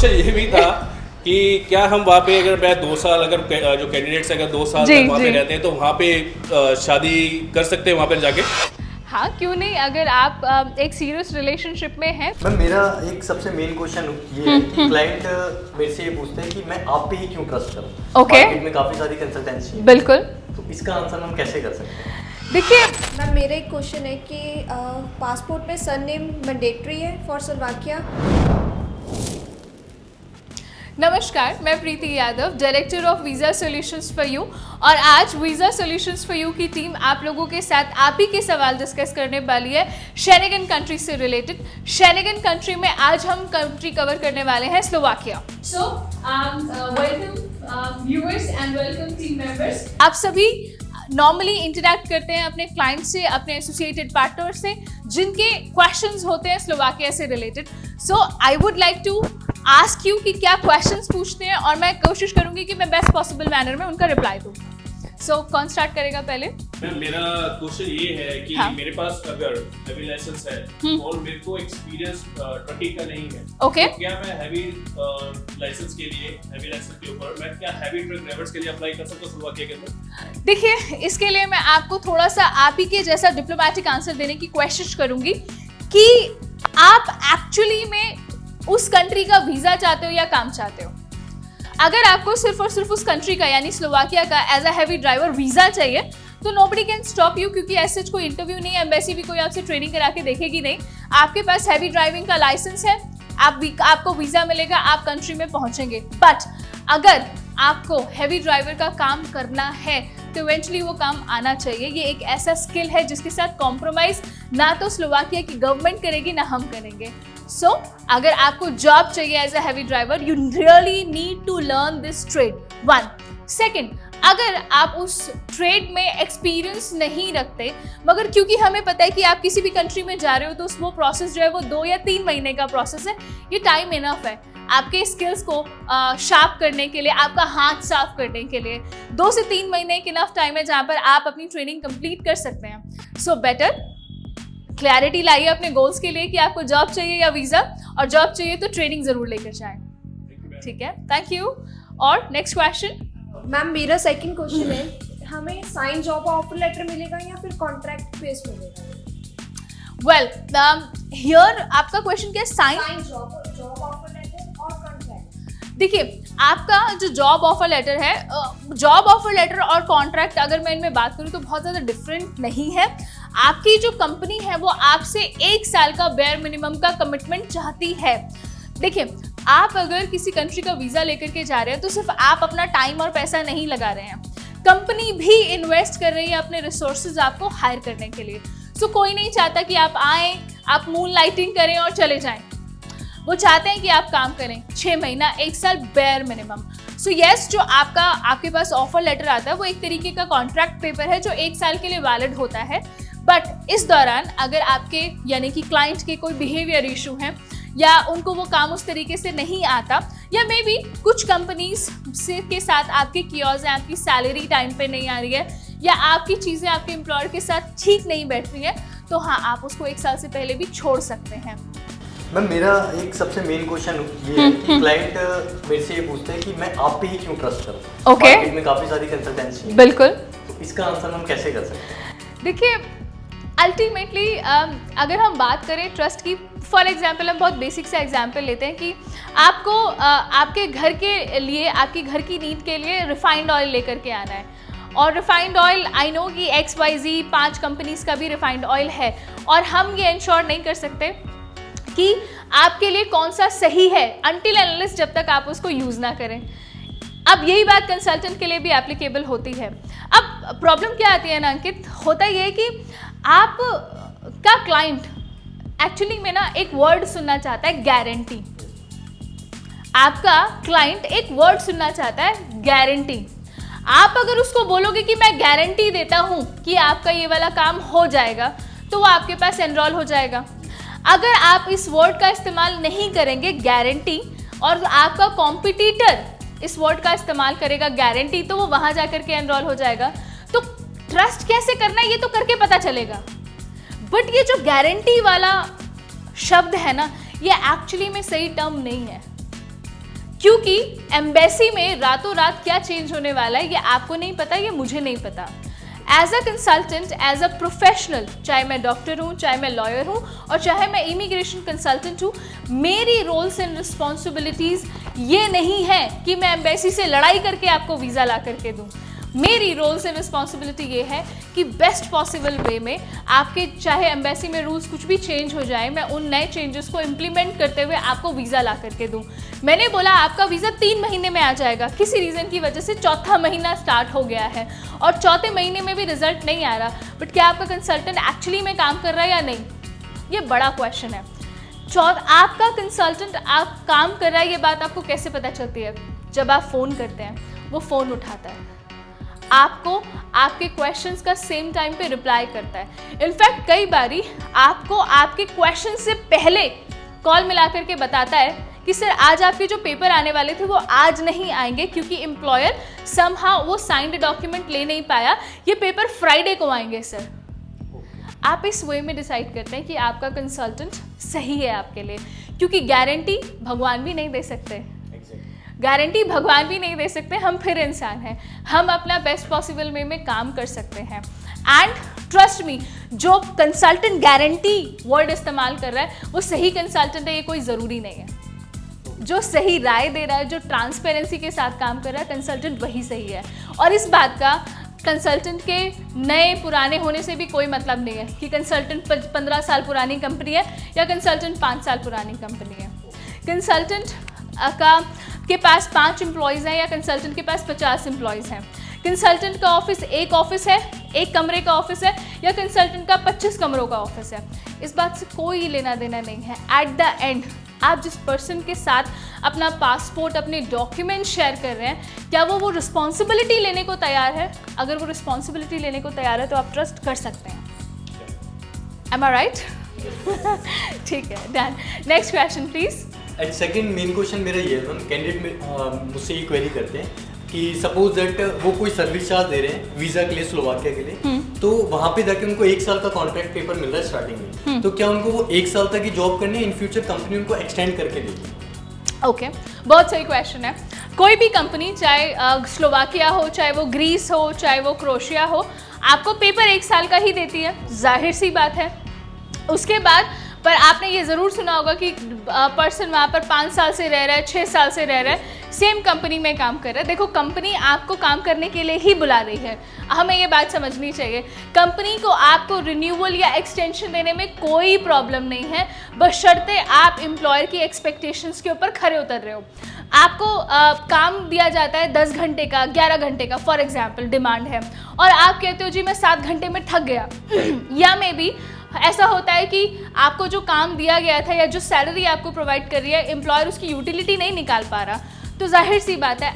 Question ये भी था कि क्या हम वहाँ पे अगर मैं 2 साल अगर जो कैंडिडेट्स अगर 2 साल तक वहाँ पे रहते हैं तो वहाँ पे शादी कर सकते हैं वहाँ पे जाके? हाँ, क्यों नहीं, अगर आप एक सीरियस रिलेशनशिप में हैं। मैम मेरा एक सबसे मेन क्वेश्चन ये है कि क्लाइंट मेरे से ये पूछते हैं कि मैं आप पे ही क्यों ट्रस्ट करूं? ओके। मार्केट में काफी सारी कंसल्टेंसी है। बिल्कुल। तो इसका आंसर हम कैसे कर सकते हैं? देखिए मैम मेरा एक क्वेश्चन है कि पासपोर्ट में सरनेम मैंडेटरी है फॉर स्लोवाकिया? नमस्कार, मैं Preeti Yadav, director of visa solutions for you, और आज वीज़ा सॉल्यूशंस फॉर यू की टीम आप लोगों के साथ आप ही के सवाल डिस्कस करने वाली है शेनेगन कंट्री से रिलेटेड। शेनेगन कंट्री में आज हम कंट्री कवर करने वाले हैं Slovakia. So welcome viewers and welcome team members. आप सभी नॉर्मली इंटरैक्ट करते हैं अपने क्लाइंट से, अपने एसोसिएटेड पार्टनर से, जिनके क्वेश्चंस होते हैं स्लोवाकिया से related. So I would like to ask you कि क्या क्वेश्चंस पूछते हैं, और मैं कोशिश करूंगी कि मैं बेस्ट पॉसिबल मैनर में उनका रिप्लाई दूं। सो कौन स्टार्ट करेगा पहले? मेरा क्वेश्चन ये है कि हाँ। मेरे पास अगर हैवी लाइसेंस है और मेरे को एक्सपीरियंस ट्रकिंग का नहीं है, ओके। तो क्या मैं हैवी लाइसेंस के लिए, हैवी लाइसेंस के ऊपर मैं क्या हैवी ट्रक ड्राइवर्स के लिए अप्लाई कर सकता हूँ स्लोवाकिया के अंदर? देखिए, इसके लिए मैं आपको थोड़ा सा आप ही के जैसा डिप्लोमेटिक आंसर देने की कोशिश करूंगी कि आप एक्चुअली में उस कंट्री का वीजा चाहते हो या काम चाहते हो। अगर आपको सिर्फ और सिर्फ उस कंट्री का यानी स्लोवाकिया का as a heavy driver visa चाहिए तो नोबडी कैन स्टॉप यू, क्योंकि ऐसे कोई इंटरव्यू नहीं, एम्बेसी भी कोई आपसे ट्रेनिंग करा के देखेगी नहीं। आपके पास हैवी ड्राइविंग का लाइसेंस है, आपको वीजा मिलेगा, आप कंट्री में पहुंचेंगे। बट अगर आपको हैवी ड्राइवर का काम करना है तो इवेंचुअली वो काम आना चाहिए। ये एक ऐसा स्किल है जिसके साथ कॉम्प्रोमाइज ना तो स्लोवाकिया की गवर्नमेंट करेगी ना हम करेंगे। सो अगर आपको जॉब चाहिए as a heavy driver, you really need to learn this trade. 1 second, अगर आप उस ट्रेड में एक्सपीरियंस नहीं रखते, मगर क्योंकि हमें पता है कि आप किसी भी कंट्री में जा रहे हो तो वो प्रोसेस जो है वो 2 या 3 महीने का प्रोसेस है, ये टाइम इनफ है आपके स्किल्स को शार्प करने के लिए, आपका हाथ साफ करने के लिए। 2 से 3 महीने एक इनफ टाइम है जहाँ पर आप अपनी ट्रेनिंग कंप्लीट कर सकते हैं। सो बेटर क्लैरिटी लाइए अपने गोल्स के लिए कि आपको जॉब चाहिए या वीज़ा, और जॉब चाहिए तो ट्रेनिंग जरूर लेकर जाएं। ठीक है, थैंक यू। और नेक्स्ट क्वेश्चन। मैम मेरा सेकंड क्वेश्चन है, हमें साइन जॉब ऑफर लेटर मिलेगा या फिर कॉन्ट्रैक्ट बेस मिलेगा? वेल हियर आपका क्वेश्चन क्या है? साइन जॉब ऑफर लेटर और कॉन्ट्रैक्ट। देखिए, आपका जो जॉब ऑफर लेटर है, जॉब ऑफर लेटर और कॉन्ट्रैक्ट अगर मैं इनमें बात करूँ तो बहुत ज़्यादा डिफरेंट नहीं है। आपकी जो कंपनी है वो आपसे 1 साल का बेयर मिनिमम का कमिटमेंट चाहती है। देखिए, आप अगर किसी कंट्री का वीज़ा लेकर के जा रहे हैं तो सिर्फ आप अपना टाइम और पैसा नहीं लगा रहे हैं, कंपनी भी इन्वेस्ट कर रही है अपने रिसोर्सेज आपको हायर करने के लिए। सो कोई नहीं चाहता कि आप आएँ, आप मून लाइटिंग करें और चले जाएं। वो चाहते हैं कि आप काम करें 6 महीना 1 साल बेयर मिनिमम। सो यस, जो आपके पास ऑफर लेटर आता है वो एक तरीके का कॉन्ट्रैक्ट पेपर है जो 1 साल के लिए वैलिड होता है। बट इस दौरान अगर आपके यानी कि क्लाइंट के कोई बिहेवियर इशू हैं या उनको वो काम उस तरीके से नहीं आता, या मे बी कुछ कंपनीज के साथ आपके कियोज हैं, आपकी सैलरी टाइम पे नहीं आ रही है, या आपकी चीज़ें आपके एम्प्लॉयर के साथ ठीक नहीं बैठ रही है, तो हाँ, आप उसको 1 साल से पहले भी छोड़ सकते हैं। मैम मेरा एक सबसे मेन क्वेश्चन ये है कि क्लाइंट मेरे से ये पूछते हैं कि मैं आप पे ही क्यों ट्रस्ट करूं? ओके। मार्केट में काफी सारी कंसल्टेंसी है। बिल्कुल। तो इसका आंसर हम कैसे कर सकते हैं? देखिए, अल्टीमेटली अगर हम बात करें ट्रस्ट की, फॉर एग्जांपल हम बहुत बेसिक सा एग्जांपल लेते हैं कि आपको आपके घर के लिए, आपकी घर की नीड के लिए रिफाइंड ऑयल लेकर के आना है, और रिफाइंड ऑयल आई नो कि XYZ 5 कंपनीज का भी रिफाइंड ऑयल है, और हम ये इंश्योर नहीं कर सकते कि आपके लिए कौन सा सही है अनटिल एंड अनलेस जब तक आप उसको यूज़ ना करें। अब यही बात कंसल्टेंट के लिए भी एप्लीकेबल होती है। अब प्रॉब्लम क्या आती है ना अंकित, होता ये है कि आप का क्लाइंट एक्चुअली में ना एक वर्ड सुनना चाहता है, गारंटी। आपका क्लाइंट एक वर्ड सुनना चाहता है, गारंटी। आप अगर उसको बोलोगे कि मैं गारंटी देता हूं कि आपका ये वाला काम हो जाएगा, तो वो आपके पास एनरोल हो जाएगा। अगर आप इस वर्ड का इस्तेमाल नहीं करेंगे, गारंटी, और आपका कॉम्पिटिटर इस वर्ड का इस्तेमाल करेगा, गारंटी, तो वो वहां जाकर के एनरोल हो जाएगा। तो ट्रस्ट कैसे करना है ये तो करके पता चलेगा, बट ये जो गारंटी वाला शब्द है ना, ये एक्चुअली में सही टर्म नहीं है। क्योंकि एम्बेसी में रातों रात क्या चेंज होने वाला है ये आपको नहीं पता, ये मुझे नहीं पता। As a consultant, as a professional, चाहे मैं डॉक्टर हूँ, चाहे मैं लॉयर हूँ और चाहे मैं इमिग्रेशन कंसल्टेंट हूँ, मेरी रोल्स एंड रिस्पॉन्सिबिलिटीज़ ये नहीं है कि मैं एम्बेसी से लड़ाई करके आपको वीज़ा ला करके दूँ। मेरी रोल्स एंड रिस्पॉन्सिबिलिटी ये है कि बेस्ट पॉसिबल वे में आपके, चाहे एम्बेसी में रूल्स कुछ भी चेंज हो जाए, मैं उन नए चेंजेस को इम्प्लीमेंट करते हुए आपको वीज़ा ला करके दूँ। मैंने बोला आपका वीज़ा 3 महीने में आ जाएगा, किसी रीज़न की वजह से चौथा महीना स्टार्ट हो गया है और चौथे महीने में भी रिजल्ट नहीं आ रहा, बट क्या आपका कंसल्टेंट एक्चुअली में काम कर रहा है या नहीं, ये बड़ा क्वेश्चन है। आपका कंसल्टेंट आप काम कर रहा है ये बात आपको कैसे पता चलती है? जब आप फ़ोन करते हैं, वो फ़ोन उठाता है, आपको आपके क्वेश्चंस का सेम टाइम पे रिप्लाई करता है। इनफैक्ट कई बारी आपको आपके क्वेश्चन से पहले कॉल मिला करके बताता है कि सर आज आपके जो पेपर आने वाले थे वो आज नहीं आएंगे क्योंकि एम्प्लॉयर समहाउ वो साइंड डॉक्यूमेंट ले नहीं पाया, ये पेपर फ्राइडे को आएंगे सर। आप इस वे में डिसाइड करते हैं कि आपका कंसल्टेंट सही है आपके लिए, क्योंकि गारंटी भगवान भी नहीं दे सकते, गारंटी भगवान भी नहीं दे सकते, हम फिर इंसान हैं, हम अपना बेस्ट पॉसिबल वे में काम कर सकते हैं। एंड ट्रस्ट मी, जो कंसल्टेंट गारंटी वर्ड इस्तेमाल कर रहा है वो सही कंसल्टेंट है, ये कोई ज़रूरी नहीं है। जो सही राय दे रहा है, जो ट्रांसपेरेंसी के साथ काम कर रहा है, कंसल्टेंट वही सही है। और इस बात का कंसल्टेंट के नए पुराने होने से भी कोई मतलब नहीं है कि कंसल्टेंट 15 साल पुरानी कंपनी है या कंसल्टेंट 5 साल पुरानी कंपनी है। कंसल्टेंट के पास 5 एम्प्लॉयज़ हैं या कंसल्टेंट के पास 50 एम्प्लॉयज़ हैं, कंसल्टेंट का ऑफिस एक ऑफिस है, एक कमरे का ऑफिस है, या कंसल्टेंट का 25 कमरों का ऑफिस है, इस बात से कोई लेना देना नहीं है। एट द एंड आप जिस पर्सन के साथ अपना पासपोर्ट, अपने डॉक्यूमेंट शेयर कर रहे हैं, क्या वो रिस्पॉन्सिबिलिटी लेने को तैयार है? अगर वो रिस्पॉन्सिबिलिटी लेने को तैयार है तो आप ट्रस्ट कर सकते हैं। एम आई राइट? ठीक है, done. Next question please. And second main question मेरा ये है, कैंडिडेट मुझसे ये क्वेरी करते हैं कि सपोज दैट वो कोई सर्विस चार्ज दे रहे हैं वीजा के लिए, स्लोवाकिया के लिए, तो वहाँ पे जाके उनको 1 साल का कॉन्ट्रैक्ट पेपर मिल रहा है स्टार्टिंग में, तो क्या उनको वो 1 साल तक की जॉब करनी है? इन फ्यूचर कंपनी उनको एक्सटेंड करके देगी? ओके, बहुत सही क्वेश्चन है। कोई भी कंपनी, चाहे स्लोवाकिया हो, चाहे वो ग्रीस हो, चाहे वो क्रोशिया हो, आपको पेपर 1 साल का ही देती है, जाहिर सी बात है। उसके बाद पर आपने ये ज़रूर सुना होगा कि पर्सन वहाँ पर 5 साल से रह रहा है, 6 साल से रह रहा है, सेम कंपनी में काम कर रहा है। देखो, कंपनी आपको काम करने के लिए ही बुला रही है, हमें ये बात समझनी चाहिए। कंपनी को आपको रिन्यूअल या एक्सटेंशन देने में कोई प्रॉब्लम नहीं है, बशर्ते आप एम्प्लॉयर की एक्सपेक्टेशंस के ऊपर खरे उतर रहे हो। आपको काम दिया जाता है 10 घंटे का, 11 घंटे का, फॉर एग्जाम्पल डिमांड है, और आप कहते हो जी मैं 7 घंटे में थक गया या मे बी ऐसा होता है कि आपको जो काम दिया गया था या जो सैलरी आपको प्रोवाइड कर रही है एम्प्लॉयर उसकी यूटिलिटी नहीं निकाल पा रहा, तो जाहिर सी बात है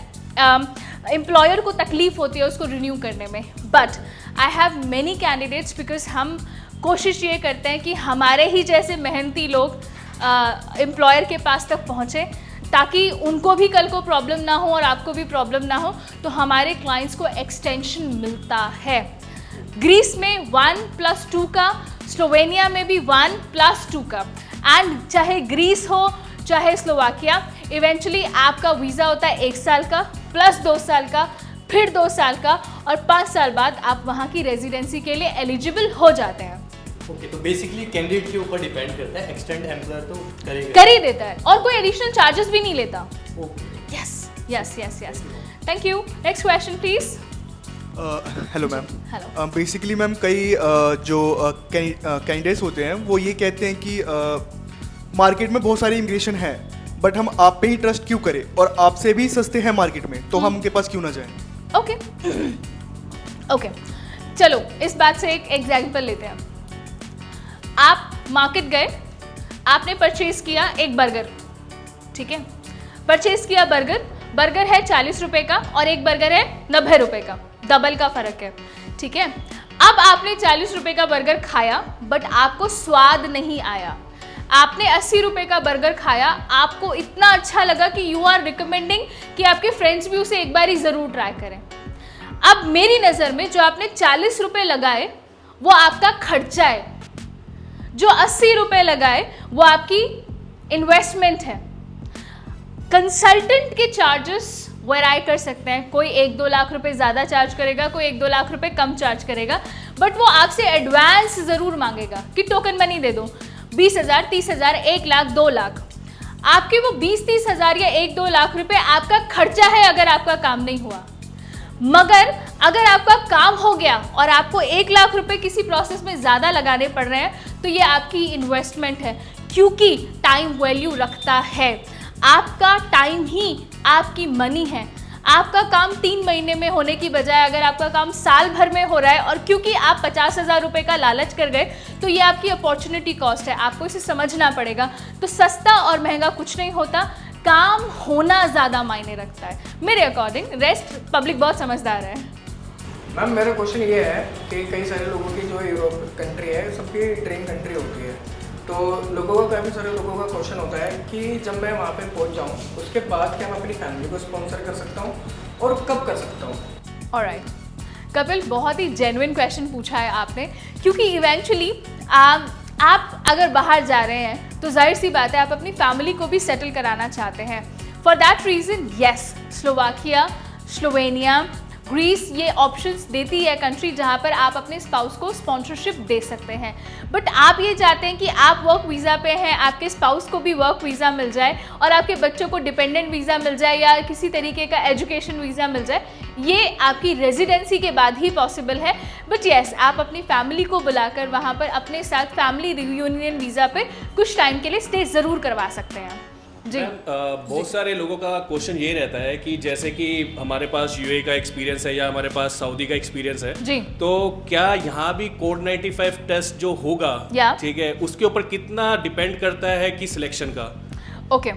एम्प्लॉयर को तकलीफ होती है उसको रिन्यू करने में। But I have many candidates, because हम कोशिश ये करते हैं कि हमारे ही जैसे मेहनती लोग एम्प्लॉयर के पास तक पहुँचे ताकि उनको भी कल को प्रॉब्लम ना हो और आपको भी प्रॉब्लम ना हो, तो हमारे क्लाइंट्स को एक्सटेंशन मिलता है। ग्रीस में 1+2 का, स्लोवेनिया में भी 1+2 का, एंड चाहे ग्रीस हो चाहे स्लोवाकिया, इवेंचुअली आपका वीज़ा होता है 1 साल का प्लस 2 साल का, फिर 2 साल का, और 5 साल बाद आप वहाँ की रेजिडेंसी के लिए एलिजिबल हो जाते हैं। ओके, तो बेसिकली कैंडिडेट के ऊपर डिपेंड करता है, एक्सटेंड एम्प्लॉयर तो कर ही देता है और कोई एडिशनल चार्जेस भी नहीं लेता। Okay, yes. Thank you. Next question please. Hello ma'am. Hello. Basically ma'am कई जो कैंडिडेट्स होते हैं वो ये कहते हैं कि मार्केट में बहुत सारी इमिग्रेशन है, बट हम आप पे ही ट्रस्ट क्यों करें, और आपसे भी सस्ते हैं मार्केट में, तो हम उनके पास क्यों ना जाएं? ओके, चलो इस बात से एक एग्जाम्पल लेते हैं। आप मार्केट गए, आपने परचेज किया एक बर्गर, ठीक है, परचेज किया बर्गर है 40 रुपए का और एक बर्गर है 90 रुपए का, डबल का फर्क है, ठीक है। अब आपने 40 रुपए का बर्गर खाया बट आपको स्वाद नहीं आया। आपने 80 रुपए का बर्गर खाया, आपको इतना अच्छा लगा कि यू आर रिकमेंडिंग कि आपके फ्रेंड्स भी उसे एक बार ही ज़रूर ट्राई करें। अब मेरी नज़र में जो आपने 40 रुपए लगाए वो आपका खर्चा है, जो 80 रुपए लगाए वो आपकी इन्वेस्टमेंट है। कंसल्टेंट के चार्जेस वेराई कर सकते हैं, कोई 1-2 लाख रुपए ज़्यादा चार्ज करेगा, कोई 1-2 लाख रुपए कम चार्ज करेगा, बट वो आपसे एडवांस ज़रूर मांगेगा कि टोकन मनी दे दो, 20,000, 30,000, 1 लाख, 2 लाख। आपके वो 20-30 हज़ार या 1-2 लाख रुपए आपका खर्चा है अगर आपका काम नहीं हुआ। मगर अगर आपका काम हो गया और आपको 1 लाख रुपए किसी प्रोसेस में ज़्यादा लगाने पड़ रहे हैं तो ये आपकी इन्वेस्टमेंट है, क्योंकि टाइम वैल्यू रखता है। आपका टाइम ही आपकी मनी है। आपका काम 3 महीने में होने की बजाय अगर आपका काम साल भर में हो रहा है और क्योंकि आप 50,000 रुपये का लालच कर गए तो ये आपकी अपॉर्चुनिटी कॉस्ट है, आपको इसे समझना पड़ेगा। तो सस्ता और महंगा कुछ नहीं होता, काम होना ज़्यादा मायने रखता है मेरे अकॉर्डिंग। रेस्ट पब्लिक बहुत समझदार है। मैम मेरा क्वेश्चन ये है कि कई सारे लोगों की जो यूरोप कंट्री है सबकी ड्रीम कंट्री होती है, तो लोगों का काफ़ी सारे लोगों का क्वेश्चन होता है कि जब मैं वहाँ पे पहुँच जाऊँ उसके बाद क्या मैं अपनी फैमिली को स्पॉन्सर कर सकता हूँ और कब कर सकता हूँ। ऑलराइट कपिल, बहुत ही जेन्युइन क्वेश्चन पूछा है आपने, क्योंकि इवेंचुअली आप अगर बाहर जा रहे हैं तो जाहिर सी बात है आप अपनी फैमिली को भी सेटल कराना चाहते हैं। For that reason yes, Slovakia, Slovenia, Greece ये ऑप्शंस देती है कंट्री जहाँ पर आप अपने स्पाउस को स्पॉन्सरशिप दे सकते हैं। बट आप ये चाहते हैं कि आप वर्क वीज़ा पे हैं, आपके स्पाउस को भी वर्क वीज़ा मिल जाए और आपके बच्चों को डिपेंडेंट वीज़ा मिल जाए या किसी तरीके का एजुकेशन वीज़ा मिल जाए, ये आपकी रेजिडेंसी के बाद ही पॉसिबल है। बट येस, आप अपनी फैमिली को बुलाकर वहाँ पर अपने साथ फैमिली रियूनियन वीज़ा पे कुछ टाइम के लिए स्टे ज़रूर करवा सकते हैं। जी बहुत सारे लोगों का क्वेश्चन ये रहता है कि जैसे कि हमारे पास यूए का एक्सपीरियंस है या हमारे पास सऊदी का एक्सपीरियंस है जी, तो क्या यहाँ भी कोड 95 टेस्ट जो होगा, ठीक है, उसके ऊपर कितना डिपेंड करता है कि सिलेक्शन का? ओके,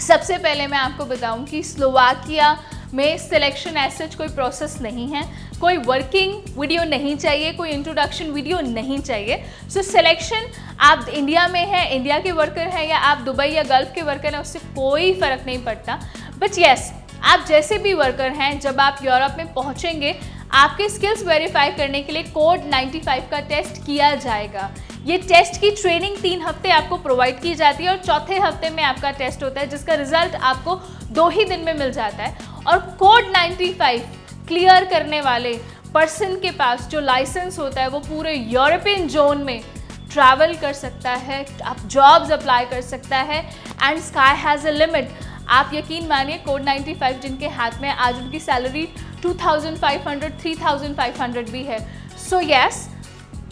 सबसे पहले मैं आपको बताऊं कि स्लोवाकिया में सिलेक्शन ऐसा कोई प्रोसेस नहीं है, कोई वर्किंग वीडियो नहीं चाहिए, कोई इंट्रोडक्शन वीडियो नहीं चाहिए। सो सिलेक्शन आप इंडिया में हैं, इंडिया के वर्कर हैं या आप दुबई या गल्फ के वर्कर हैं, उससे कोई फ़र्क नहीं पड़ता। बट येस, आप जैसे भी वर्कर हैं, जब आप यूरोप में पहुंचेंगे आपके स्किल्स वेरीफाई करने के लिए कोड 95 का टेस्ट किया जाएगा। ये टेस्ट की ट्रेनिंग 3 हफ्ते आपको प्रोवाइड की जाती है और चौथे हफ्ते में आपका टेस्ट होता है जिसका रिजल्ट आपको 2 ही दिन में मिल जाता है। और कोड 95 क्लियर करने वाले पर्सन के पास जो लाइसेंस होता है वो पूरे यूरोपियन जोन में ट्रैवल कर सकता है, आप जॉब्स अप्लाई कर सकता है and sky has a limit. आप यकीन मानिए कोड 95 जिनके हाथ में आज उनकी सैलरी 2,500 3,500 भी है। सो येस,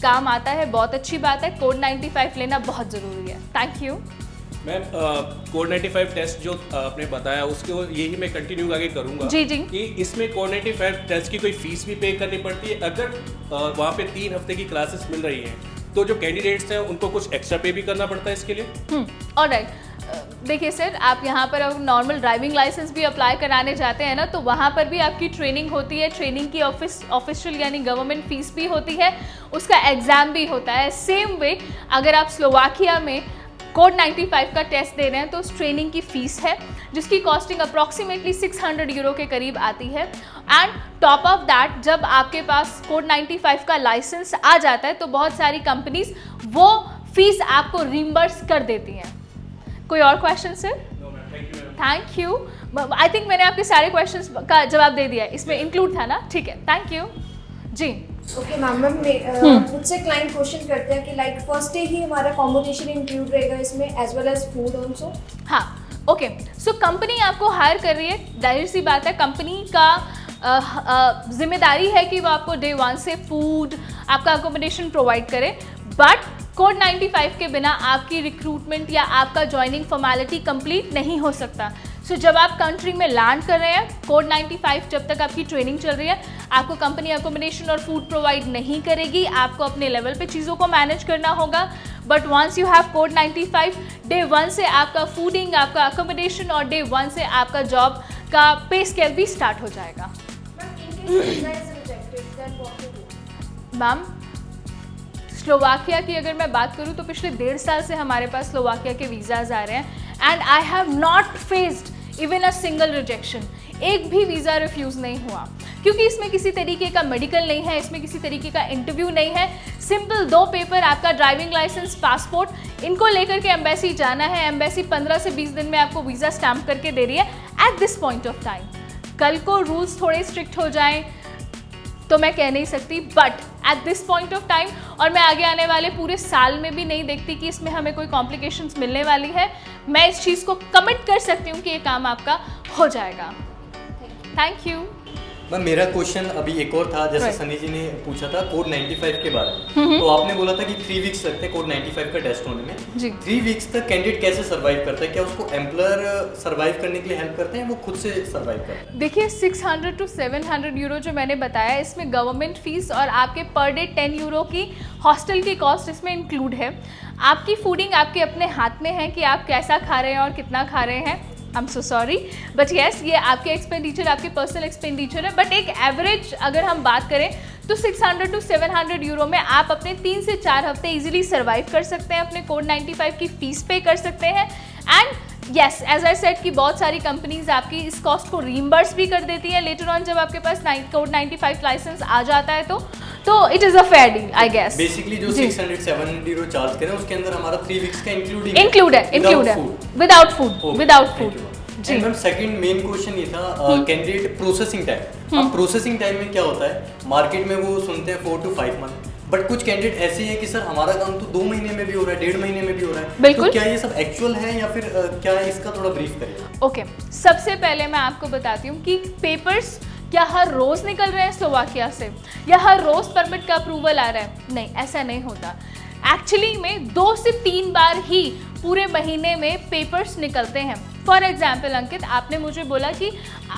काम आता है, बहुत अच्छी बात है, कोड 95 लेना बहुत ज़रूरी है। Thank you ma'am. Code 95 test जो आपने बताया उसको यही मैं कंटिन्यू आगे करूंगा जी जी कि इसमें कोड 95 टेस्ट की कोई फीस भी पे करनी पड़ती है? अगर वहाँ पे 3 हफ्ते की क्लासेस मिल रही हैं तो जो कैंडिडेट्स हैं उनको कुछ एक्स्ट्रा पे भी करना पड़ता है इसके लिए? ऑलराइट, देखिए सर, आप यहाँ पर अगर नॉर्मल ड्राइविंग लाइसेंस भी अप्लाई कराने जाते हैं ना तो वहाँ पर भी आपकी ट्रेनिंग होती है, ट्रेनिंग की ऑफिशियल यानी गवर्नमेंट फीस भी होती है, उसका एग्ज़ाम भी होता है। सेम वे अगर आप स्लोवाकिया में कोड 95 का टेस्ट दे रहे हैं तो उस ट्रेनिंग की फ़ीस है जिसकी कॉस्टिंग अप्रॉक्सीमेटली 600 यूरो के करीब आती है। एंड टॉप ऑफ दैट जब आपके पास कोड 95 का लाइसेंस आ जाता है तो बहुत सारी कंपनीज वो फीस आपको रिम्बर्स कर देती हैं। कोई और question sir? Thank you. I think मैंने आपके सारे क्वेश्चंस का जवाब दे दिया, इसमें इंक्लूड था ना? ठीक है, thank you ji. Okay ma'am, मुझसे क्लाइंट क्वेश्चन करते हैं कि लाइक फर्स्ट डे ही हमारा अकोमोडेशन इंक्लूड रहेगा इसमें as well as food also? हाँ, ओके। सो कंपनी आपको हायर कर रही है, जाहिर सी बात है कंपनी का जिम्मेदारी है कि वो आपको डे 1 से फूड, आपका अकोमोडेशन प्रोवाइड करे। बट कोड 95 के बिना आपकी रिक्रूटमेंट या आपका ज्वाइनिंग फॉर्मेलिटी कंप्लीट नहीं हो सकता। सो जब आप कंट्री में लैंड कर रहे हैं, कोड 95 जब तक आपकी ट्रेनिंग चल रही है आपको कंपनी अकोमोडेशन और फूड प्रोवाइड नहीं करेगी, आपको अपने लेवल पे चीज़ों को मैनेज करना होगा। But once you have code 95, day 1 से आपका फूडिंग, आपका अकोमोडेशन और डे 1 से आपका जॉब का पे स्केल भी स्टार्ट हो जाएगा। मैम, स्लोवाकिया की अगर मैं बात करूँ तो पिछले 1.5 साल से हमारे पास स्लोवाकिया के वीज़ाज़ आ रहे हैं and I have not faced even a single rejection. एक भी वीज़ा रिफ्यूज़ नहीं हुआ क्योंकि इसमें किसी तरीके का मेडिकल नहीं है, इसमें किसी तरीके का इंटरव्यू नहीं है। सिंपल 2 पेपर, आपका ड्राइविंग लाइसेंस, पासपोर्ट, इनको लेकर के एम्बेसी जाना है, एम्बेसी 15 से 20 दिन में आपको वीज़ा स्टैम्प करके दे रही है at this point of time. कल को रूल्स थोड़े स्ट्रिक्ट हो जाएं तो मैं कह नहीं सकती, but at this point of time, और मैं आगे आने वाले पूरे साल में भी नहीं देखती कि इसमें हमें कोई कॉम्प्लिकेशंस मिलने वाली है। मैं इस चीज़ को कमिट कर सकती हूँ कि ये काम आपका हो जाएगा। Thank you. मैम मेरा क्वेश्चन अभी एक और था, जैसे Right. सनी जी ने पूछा था कोड 95 के बारे में, तो आपने बोला था कि 3 वीक्स लगते हैं कोड 95 का टेस्ट होने में। जी। 3 वीक्स तक कैंडिडेट कैसे सर्वाइव करता है? क्या उसको एम्प्लॉयर सर्वाइव करने के लिए हेल्प करते हैं, वो खुद से सर्वाइव करता है? देखिए 600 to 700 यूरो जो मैंने बताया, इसमें गवर्नमेंट फीस और आपके पर डे 10 यूरो की हॉस्टल की कॉस्ट इसमें इंक्लूड है। आपकी फूडिंग आपके अपने हाथ में है कि आप कैसा खा रहे हैं और कितना खा रहे हैं। I am so sorry but yes, ये आपके एक्सपेंडिचर, आपके पर्सनल एक्सपेंडिचर है। बट एक एवरेज अगर हम बात करें तो 600 to 700 यूरो में आप अपने 3 से 4 हफ्ते इजीली सर्वाइव कर सकते हैं, अपने कोड 95 की फीस पे कर सकते हैं। And yes, as I said कि बहुत सारी कंपनीज आपकी इस कॉस्ट को रीइंबर्स भी कर देती हैं लेटर ऑन, जब आपके पास कोड 95 लाइसेंस आ जाता है तो it is a fair deal I guess. Basically जो 600-700 यूरो चार्ज करें उसके अंदर हमारा 3 वीक्स का इंक्लूड है विदाउट फूड। जी मैम, सेकंड मेन क्वेश्चन ये था कैंडिडेट प्रोसेसिंग टाइम। अब प्रोसेसिंग टाइम में क्या होता है, मार्केट में वो सुनते हैं 4 to 5 मंथ, बट कुछ कैंडिडेट ऐसे हैं कि सर हमारा काम तो 2 महीने में भी हो रहा है, 1.5 महीने में भी हो रहा है। बिल्कुल। तो क्या ये सब एक्चुअल है या फिर क्या इसका थोड़ा ब्रीफ करें? ओके, सबसे पहले मैं आपको बताती हूँ कि पेपर्स क्या हर रोज़ निकल रहे हैं स्लोवाकिया से, या हर रोज़ परमिट का अप्रूवल आ रहा है? नहीं, ऐसा नहीं होता। एक्चुअली में 2 से 3 बार ही पूरे महीने में पेपर्स निकलते हैं। फॉर एग्जाम्पल अंकित, आपने मुझे बोला कि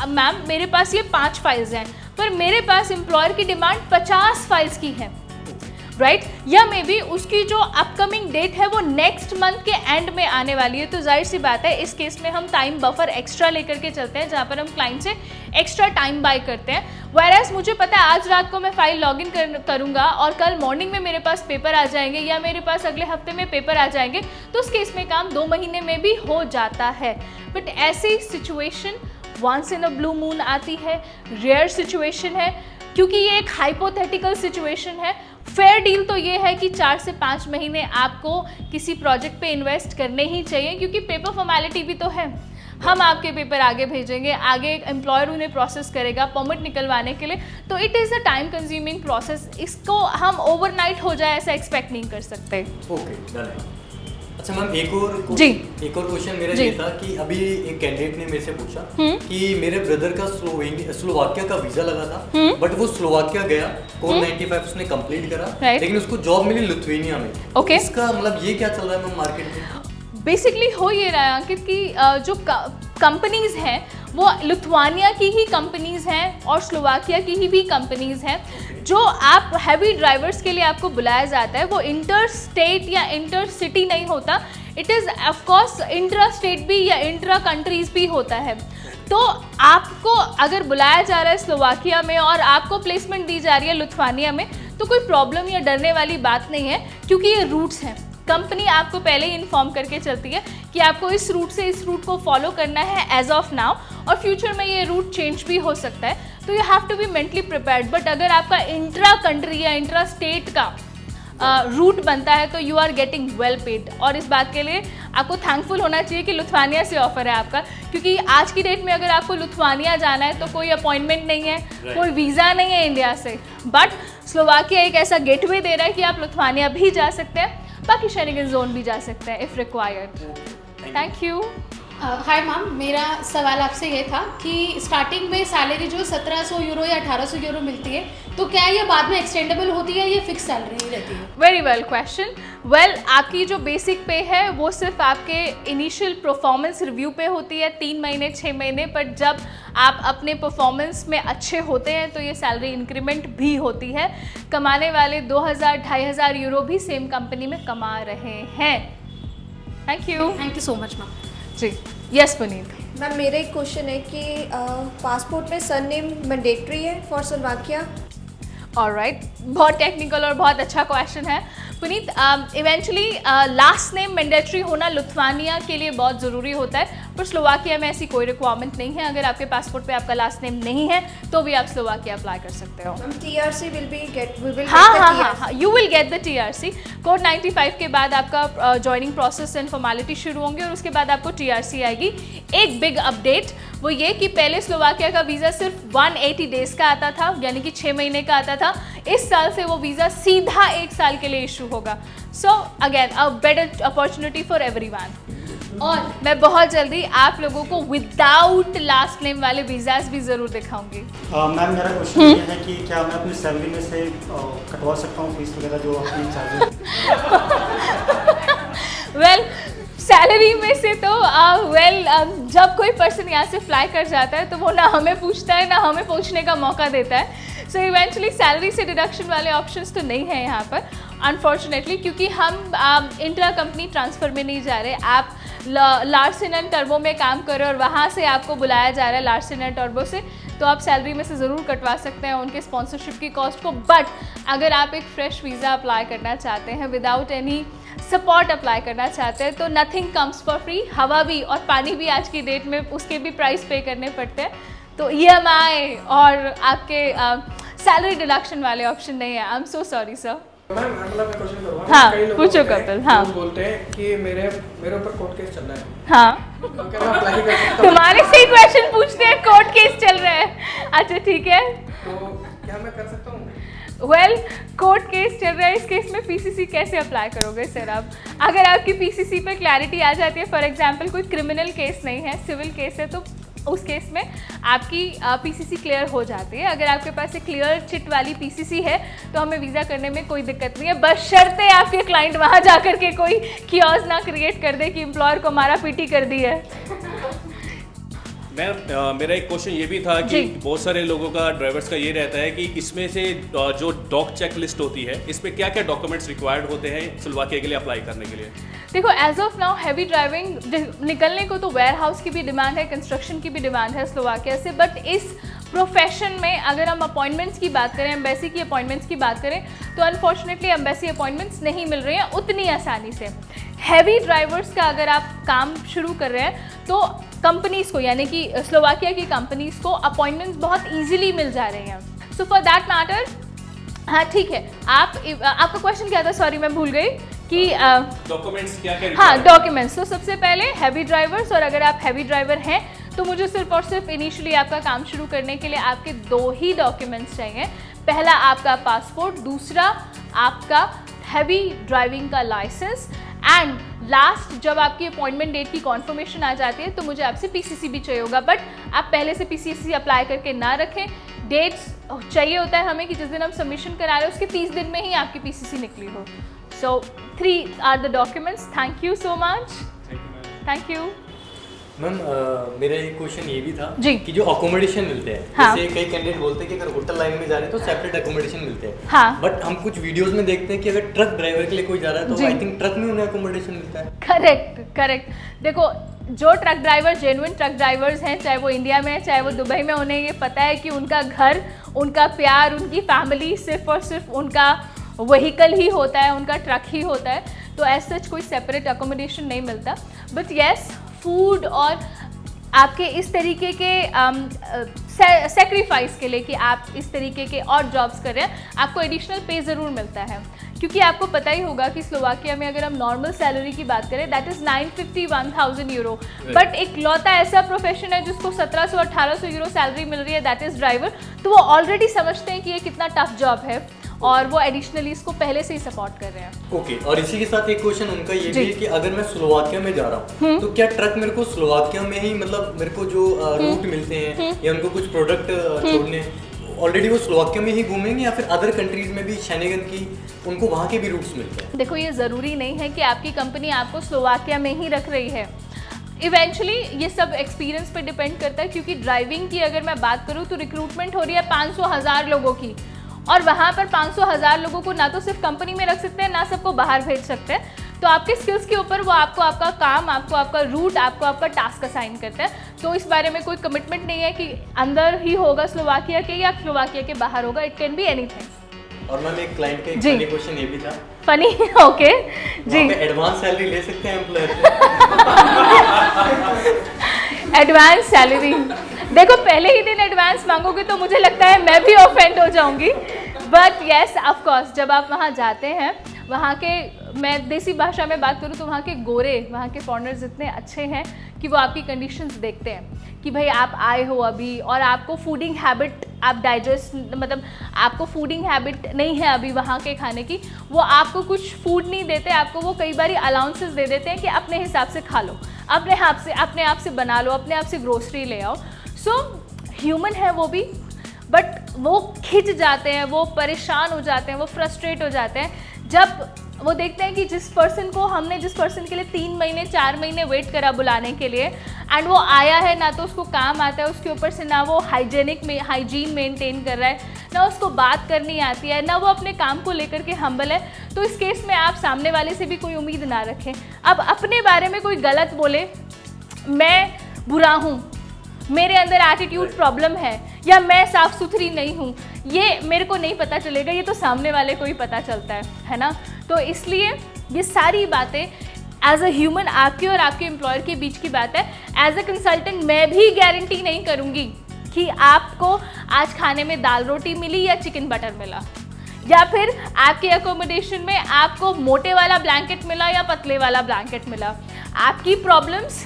मैम मेरे पास ये 5 फाइल्स हैं, पर मेरे पास एम्प्लॉयर की डिमांड 50 फाइल्स की है, राइट? या मे बी उसकी जो अपकमिंग डेट है वो नेक्स्ट मंथ के एंड में आने वाली है, तो जाहिर सी बात है इस केस में हम टाइम बफर एक्स्ट्रा लेकर के चलते हैं, जहाँ पर हम क्लाइंट से एक्स्ट्रा टाइम बाय करते हैं। Whereas मुझे पता है आज रात को मैं फाइल लॉगिन करूँगा और कल मॉर्निंग में मेरे पास पेपर आ जाएंगे, या मेरे पास अगले हफ्ते में पेपर आ जाएंगे, तो उस केस में काम 2 महीने में भी हो जाता है। बट ऐसी situation once in a blue moon आती है, रेयर सिचुएशन है, क्योंकि ये एक हाइपोथेटिकल सिचुएशन है। फेयर डील तो ये है कि 4 से 5 महीने आपको किसी प्रोजेक्ट पे इन्वेस्ट करने ही चाहिए, क्योंकि पेपर फॉर्मेलिटी भी तो है। हम आपके पेपर आगे भेजेंगे, आगे एक एम्प्लॉयर उन्हें प्रोसेस करेगा परमिट निकलवाने के लिए, तो it is a time consuming process. इसको हम ओवरनाइट हो जाए ऐसा एक्सपेक्ट नहीं कर सकते। ओके, डन है। अच्छा मैम, एक और क्वेश्चन मेरा ये था कि अभी एक कैंडिडेट ने मेरे से पूछा कि मेरे ब्रदर का स्लोवाकिया का वीजा लगा था, बट वो स्लोवाकिया गया, कोड 95 उसने कंप्लीट करा, लेकिन उसको जॉब मिली लिथुआनिया में। ओके, इसका मतलब ये क्या चल रहा है मैम मार्केट में? बेसिकली हो ये रहा है अंकित कि जो कंपनीज हैं वो लिथुआनिया की ही कंपनीज हैं और स्लोवाकिया की ही भी कंपनीज हैं। जो आप हैवी ड्राइवर्स के लिए आपको बुलाया जाता है वो इंटर स्टेट या इंटर सिटी नहीं होता, it is of course intra state भी या इंट्रा कंट्रीज भी होता है। तो आपको अगर बुलाया जा रहा है स्लोवाकिया में और आपको प्लेसमेंट दी जा रही है लिथुआनिया में, तो कोई प्रॉब्लम या डरने वाली बात नहीं है, क्योंकि ये रूट्स हैं। कंपनी आपको पहले ही इन्फॉर्म करके चलती है कि आपको इस रूट से इस रूट को फॉलो करना है एज ऑफ नाउ, और फ्यूचर में ये रूट चेंज भी हो सकता है, तो you have to be mentally prepared. But अगर आपका इंट्रा कंट्री या इंट्रा स्टेट का रूट बनता है तो you are getting well paid, और इस बात के लिए आपको थैंकफुल होना चाहिए कि लिथुआनिया से ऑफर है आपका, क्योंकि आज की डेट में अगर आपको लिथुआनिया जाना है तो कोई अपॉइंटमेंट नहीं है, कोई वीज़ा नहीं है इंडिया से, बट स्लोवाकिया एक ऐसा गेटवे दे रहा है कि आप लिथुआनिया भी जा सकते हैं, बाकी शेनिगन जोन भी जा सकते हैं if required. Thank you. Hi ma'am, मेरा सवाल आपसे ये था कि स्टार्टिंग में सैलरी जो 1700 यूरो या 1800 यूरो मिलती है, तो क्या ये बाद में एक्सटेंडेबल होती है, ये फिक्स सैलरी ही रहती है? Very well question. वेल, आपकी जो बेसिक पे है वो सिर्फ आपके इनिशियल परफॉर्मेंस रिव्यू पे होती है 3 महीने 6 महीने, पर जब आप अपने परफॉर्मेंस में अच्छे होते हैं तो ये सैलरी इंक्रीमेंट भी होती है। कमाने वाले 2000-2500 यूरो भी सेम कंपनी में कमा रहे हैं। Thank you so much ma'am. जी, यस पुनीत। मैम मेरा एक क्वेश्चन है कि पासपोर्ट में सरनेम मैंडेटरी है फॉर स्लोवाकिया? ऑलराइट, बहुत टेक्निकल और बहुत अच्छा क्वेश्चन है Puneet. Eventually last name mandatory होना लिथुआनिया के लिए बहुत ज़रूरी होता है, पर स्लोवाकिया में ऐसी कोई रिक्वायरमेंट नहीं है। अगर आपके पासपोर्ट पे आपका लास्ट नेम नहीं है तो भी आप स्लोवाकिया अप्लाई कर सकते हो। हम TRC will be get we will हाँ get हाँ the हाँ TRC. हाँ, you will get the TRC। Code 95 के बाद आपका ज्वाइनिंग प्रोसेस एंड फॉर्मेलिटी शुरू होंगे और उसके बाद आपको TRC आएगी। एक बिग अपडेट वो ये कि पहले स्लोवाकिया का वीज़ा सिर्फ 180 डेज़ का आता था, यानी कि 6 महीने का आता था। इस साल से वो वीज़ा सीधा 1 साल के लिए इशू होगा। So again a better opportunity for everyone. और मैं बहुत जल्दी आप लोगों को विदाउट लास्ट नेम वाले वीज़ाज भी ज़रूर दिखाऊंगी। मैम मेरा क्वेश्चन ये है कि क्या मैं अपनी सैलरी में से कटवा सकता हूँ फीस वगैरह जो अपनी चार्जेस? वेल सैलरी में से तो जब कोई पर्सन यहाँ से फ्लाई कर जाता है तो वो ना हमें पूछता है ना हमें पूछने का मौका देता है। सो इवेंचुअली सैलरी से डिडक्शन वाले ऑप्शंस तो नहीं है यहाँ पर अनफॉर्चुनेटली, क्योंकि हम इंट्रा कंपनी ट्रांसफ़र में नहीं जा रहे। आप लार्सन एंड टर्बो में काम कर रहे हो और वहाँ से आपको बुलाया जा रहा है लार्सन एंड टर्बो से, तो आप सैलरी में से ज़रूर कटवा सकते हैं उनके स्पॉन्सरशिप की कॉस्ट को। बट अगर आप एक फ्रेश वीज़ा अप्लाई करना चाहते हैं विदाउट एनी सपोर्ट अप्लाई करना चाहते हैं तो नथिंग कम्स फॉर फ्री। हवा भी और पानी भी आज की डेट में उसके भी प्राइस पे करने पड़ते हैं। तो EMI और आपके सैलरी डिडक्शन वाले ऑप्शन नहीं है। I am so sorry sir. Ma'am अगला मैं क्वेश्चन करूँगा। हाँ, कई लोग पूछो होते हैं, कपिल। हाँ। लोग बोलते हैं कि मेरे ऊपर कोर्ट केस चल रहा है, हाँ तो क्या मैं अप्लाई कर सकता हूँ? तुम्हारे से ही क्वेश्चन पूछते हैं, कोर्ट केस चल रहा है। अच्छा ठीक है, तो क्या मैं कर सकता हूँ? वेल कोर्ट केस चल रहा है, इस केस में PCC कैसे अप्लाई करोगे सर आप? अगर आपकी PCC पे क्लैरिटी आ जाती है, फॉर एग्जांपल कोई क्रिमिनल केस नहीं है, सिविल केस है, तो उस केस में आपकी PCC क्लियर हो जाती है। अगर आपके पास एक क्लियर चिट वाली PCC है तो हमें वीज़ा करने में कोई दिक्कत नहीं है, बशर्ते आपके क्लाइंट वहाँ जाकर के कोई कियोस ना क्रिएट कर दे कि एम्प्लॉयर को मारा पीटी कर दी है। मैम मेरा एक क्वेश्चन ये भी था कि जी। बहुत सारे लोगों का ड्राइवर्स का ये रहता है कि इसमें से जो डॉक चेक लिस्ट होती है इसमें क्या क्या डॉक्यूमेंट्स रिक्वायर्ड होते हैं स्लोवाकिया के लिए अप्लाई करने के लिए? देखो as of now heavy driving निकलने को तो वेयर हाउस की भी डिमांड है, कंस्ट्रक्शन की भी डिमांड है स्लोवाकिया से। बट इस प्रोफेशन में अगर हम अपॉइंटमेंट्स की बात करें, एम्बेसी की अपॉइंटमेंट्स की बात करें, तो अनफॉर्चुनेटली एम्बेसी अपॉइंटमेंट्स नहीं मिल रही हैं उतनी आसानी से। हैवी ड्राइवर्स का अगर आप काम शुरू कर रहे हैं तो कंपनीज़ को, यानी कि स्लोवाकिया की कंपनीज़ को अपॉइंटमेंट्स बहुत ईजिली मिल जा रहे हैं। सो फॉर दैट मैटर, हाँ ठीक है। आपका क्वेश्चन क्या था? सॉरी मैं भूल गई कि डॉक्यूमेंट्स क्या क्या? हाँ डॉक्यूमेंट्स। तो सबसे पहले हैवी ड्राइवर्स, और अगर आप हैवी ड्राइवर हैं तो मुझे सिर्फ और सिर्फ इनिशियली आपका काम शुरू करने के लिए आपके 2 ही डॉक्यूमेंट्स चाहिए। पहला आपका पासपोर्ट, दूसरा आपका हैवी ड्राइविंग का लाइसेंस, एंड लास्ट जब आपकी अपॉइंटमेंट डेट की कॉन्फर्मेशन आ जाती है तो मुझे आपसे PCC भी चाहिए होगा। बट आप पहले से PCC अप्लाई करके ना रखें। डेट्स चाहिए होता है हमें कि जिस दिन हम सबमिशन करा रहे हैं उसके 30 दिन में ही आपकी PCC निकली हो। So 3 are the documents. Thank you so much. Thank you ma'am मेरा एक क्वेश्चन ये भी था जी। कि जो अकोमोडेशन मिलते हैं, हाँ। जैसे कई कैंडिडेट बोलते हैं कि अगर होटल लाइन में जा रहे हैं तो सेपरेट अकोमोडेशन मिलते हैं। हाँ। बट हम कुछ वीडियोस में देखते हैं कि अगर ट्रक ड्राइवर के लिए कोई जा रहा है तो जी। आई थिंक ट्रक में उन्हें अकोमोडेशन मिलता है। करेक्ट। देखो जो truck driver genuine truck drivers हैं, चाहे वो इंडिया में है चाहे वो दुबई में, उन्हें ये पता है कि उनका घर, उनका प्यार, उनकी फैमिली सिर्फ और सिर्फ उनका व्हीकल ही होता है, उनका ट्रक ही होता है। तो एज सच कोई सेपरेट अकोमोडेशन नहीं मिलता। बट येस, फूड और आपके इस तरीके के सेक्रीफाइस के लिए कि आप इस तरीके के और जॉब्स कर रहे हैं, आपको एडिशनल पे ज़रूर मिलता है। क्योंकि आपको पता ही होगा कि स्लोवाकिया में अगर हम नॉर्मल सैलरी की बात करें दैट इज़ 951,000 यूरो। बट एक लौता ऐसा प्रोफेशन है जिसको 1700-1800 यूरो सैलरी मिल रही है, दैट इज़ ड्राइवर। तो वो ऑलरेडी समझते हैं कि ये कितना टफ जॉब है और वो एडिशनली इसको पहले से ही सपोर्ट कर रहे हैं। ओके और इसी के साथ एक क्वेश्चन उनका ये जी। भी है कि अगर मैं स्लोवाकिया में जा रहा हूँ तो क्या ट्रक मेरे को स्लोवाकिया में ही, मतलब मेरे को जो रूट मिलते हैं या उनको कुछ प्रोडक्ट छोड़ने, ऑलरेडी वो स्लोवाकिया में ही घूमेंगे या फिर अदर कंट्रीज में भी शेनेगन की उनको वहाँ के भी रूट्स मिलते हैं? देखो ये ज़रूरी नहीं है कि आपकी कंपनी आपको स्लोवाकिया में ही रख रही है। इवेंचुअली ये सब एक्सपीरियंस पे डिपेंड करता है, क्योंकि ड्राइविंग की अगर मैं बात करूँ तो रिक्रूटमेंट हो रही है 500,000 लोगों की, और वहाँ पर 500,000 लोगों को ना तो सिर्फ कंपनी में रख सकते हैं ना सबको बाहर भेज सकते हैं। तो आपके स्किल्स के ऊपर वो आपको आपका काम, आपको आपका रूट, आपको आपका टास्क असाइन करता है। तो इस बारे में कोई कमिटमेंट नहीं है कि अंदर ही होगा स्लोवाकिया के या स्लोवाकिया के बाहर होगा, इट कैन बी एनीथिंग। और मैम एक क्लाइंट का एक जी। फनी क्वेश्चन ये भी था, फनी ओके जी। एडवांस सैलरी ले सकते हैं एम्प्लॉयर? एडवांस सैलरी, देखो पहले ही दिन एडवांस मांगोगे तो मुझे लगता है मैं भी ऑफेंड हो जाऊंगी, बट येस ऑफ कोर्स जब आप वहाँ जाते हैं, वहाँ के, मैं देसी भाषा में बात करूँ तो वहाँ के गोरे, वहाँ के फॉरेनर्स इतने अच्छे हैं कि वो आपकी कंडीशंस देखते हैं कि भाई आप आए हो अभी और आपको फूडिंग हैबिट, आप डाइजेस्ट, मतलब आपको फूडिंग हैबिट नहीं है अभी वहाँ के खाने की, वो आपको कुछ फूड नहीं देते, आपको वो कई बार अलाउंसेस दे देते हैं कि अपने हिसाब से खा लो, अपने आप से बना लो, अपने आप से ग्रोसरी ले आओ। सो ह्यूमन है वो भी, बट वो खिंच जाते हैं, वो परेशान हो जाते हैं, वो फ्रस्ट्रेट हो जाते हैं जब वो देखते हैं कि जिस पर्सन के लिए 3 महीने 4 महीने वेट करा बुलाने के लिए, एंड वो आया है, ना तो उसको काम आता है, उसके ऊपर से ना वो हाइजीन मेंटेन कर रहा है, ना उसको बात करनी आती है, ना वो अपने काम को लेकर के हम्बल है, तो इस केस में आप सामने वाले से भी कोई उम्मीद ना रखें। अब अपने बारे में कोई गलत बोले, मैं बुरा हूँ, मेरे अंदर एटीट्यूड प्रॉब्लम है, या मैं साफ़ सुथरी नहीं हूँ, ये मेरे को नहीं पता चलेगा, ये तो सामने वाले को ही पता चलता है ना। तो इसलिए ये सारी बातें एज अ ह्यूमन आपके और आपके एम्प्लॉयर के बीच की बात है। एज अ कंसल्टेंट मैं भी गारंटी नहीं करूँगी कि आपको आज खाने में दाल रोटी मिली या चिकन बटर मिला, या फिर आपके अकोमोडेशन में आपको मोटे वाला ब्लैंकेट मिला या पतले वाला ब्लैंकेट मिला। आपकी प्रॉब्लम्स,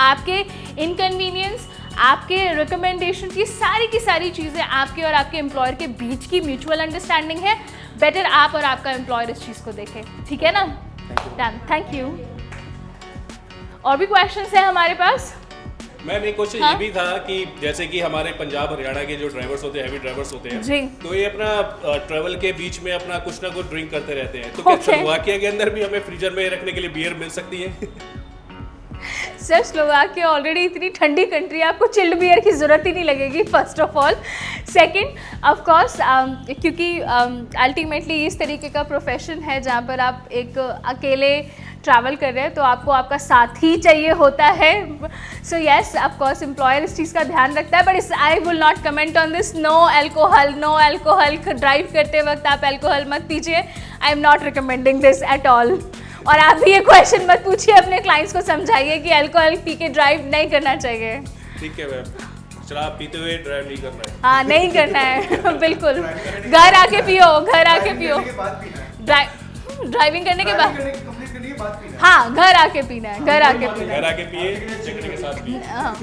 आपके इनकन्वीनियंस, आपके रिकमेंडेशन की सारी चीज़ें आपके और आपके एम्प्लॉयर के बीच की म्यूचुअल अंडरस्टैंडिंग है। बेटर आप और आपका एम्प्लॉयर इस चीज़ को देखें, ठीक है ना? Done, thank you. और भी क्वेश्चंस हैं हमारे पास? मैम एक क्वेश्चन ये भी था कि जैसे कि हमारे पंजाब हरियाणा के जो ड्राइवर्स होते हैं, हैवी ड्राइवर्स होते हैं जी, तो ये अपना ट्रैवल के बीच में अपना कुछ ना कुछ ड्रिंक करते रहते हैं, तो क्या स्लोवाकिया के अंदर भी हमें फ्रीजर में रखने के लिए बियर मिल सकती है? सर स्लोवाकिया ऑलरेडी इतनी ठंडी कंट्री है, आपको चिल्ड बियर की ज़रूरत ही नहीं लगेगी, first of all. Second, of course क्योंकि अल्टीमेटली इस तरीके का प्रोफेशन है जहाँ पर आप एक अकेले ट्रैवल कर रहे हैं, तो आपको आपका साथ ही चाहिए होता है। So yes, of course employer इस चीज़ का ध्यान रखता है, but I will not comment on this. No alcohol, drive करते वक्त आप अल्कोहल मत पीजिए। I am not recommending this at all. और आप भी ये क्वेश्चन मत पूछिए, अपने क्लाइंट्स को समझाइए कि अल्कोहल पी के ड्राइव नहीं करना चाहिए। ठीक है मैम, शराब पीते हुए ड्राइव नहीं करना है। हाँ, नहीं करना है बिल्कुल। घर आके पियो। ड्राइविंग करने के बाद, हाँ, घर आके पीना है, घर आके पिए, चिकने के साथ पिए। हाँ,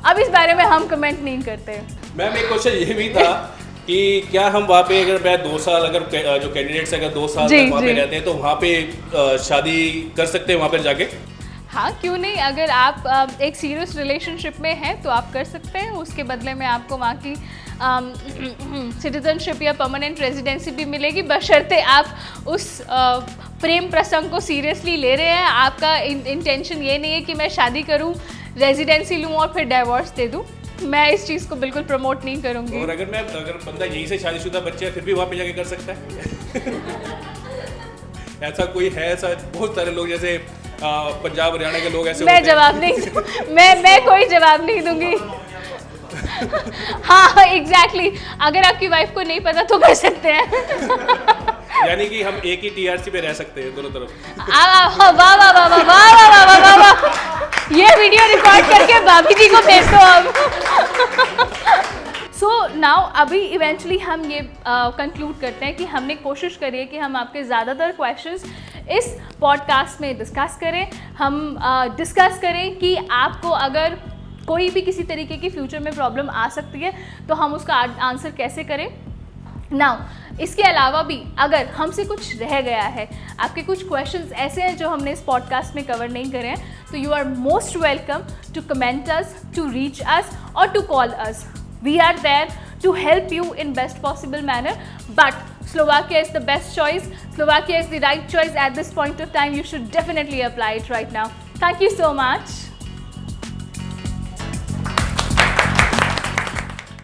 अब इस बारे में हम कमेंट नहीं करते। मैम एक क्वेश्चन ये भी था कि क्या हम वहाँ पे अगर मैं 2 साल, अगर जो कैंडिडेट्स अगर 2 साल तक वहाँ पे रहते हैं तो वहाँ पे शादी कर सकते हैं वहाँ पर जाके? हाँ, क्यों नहीं। अगर आप एक सीरियस रिलेशनशिप में हैं तो आप कर सकते हैं। उसके बदले में आपको वहाँ की सिटीजनशिप या परमानेंट रेजिडेंसी भी मिलेगी, बशर्ते आप उस प्रेम प्रसंग को सीरियसली ले रहे हैं। आपका इंटेंशन ये नहीं है कि मैं शादी करूँ, रेजिडेंसी लूँ और फिर डाइवोर्स दे दूँ। मैं इस चीज़ को बिल्कुल प्रमोट नहीं करूँगी। और अगर बंदा यहीं से शादीशुदा बच्चे है फिर भी वहाँ पे जाके कर सकता है? ऐसा कोई है? ऐसा बहुत सारे लोग जैसे पंजाब हरियाणा के लोग ऐसे मैं जवाब नहीं मैं कोई जवाब नहीं दूंगी। हाँ एग्जैक्टली, अगर आपकी वाइफ को नहीं पता तो कर सकते हैं। यानी कि हम एक ही टीआरसी पे रह सकते हैं दोनों तरफ। वाह वाह वाह वाह वाह वाह वाह वाह वाह, ये वीडियो रिकॉर्ड करके भाभी जी को भेज दो अब। सो नाउ अभी इवेंचुअली हम ये कंक्लूड करते हैं कि हमने कोशिश करी है कि हम आपके ज़्यादातर क्वेश्चंस इस पॉडकास्ट में डिस्कस करें। हम डिस्कस करें कि आपको अगर कोई भी किसी तरीके की फ्यूचर में प्रॉब्लम आ सकती है तो हम उसका आंसर कैसे करें। नाउ इसके अलावा भी अगर हमसे कुछ रह गया है, आपके कुछ क्वेश्चंस ऐसे हैं जो हमने इस पॉडकास्ट में कवर नहीं करे हैं, तो you are most welcome to comment us, to reach us और to call us. We are there to help you in best possible manner, but Slovakia is the best choice. Slovakia is the right choice at this point of time. You should definitely apply it right now. Thank you so much.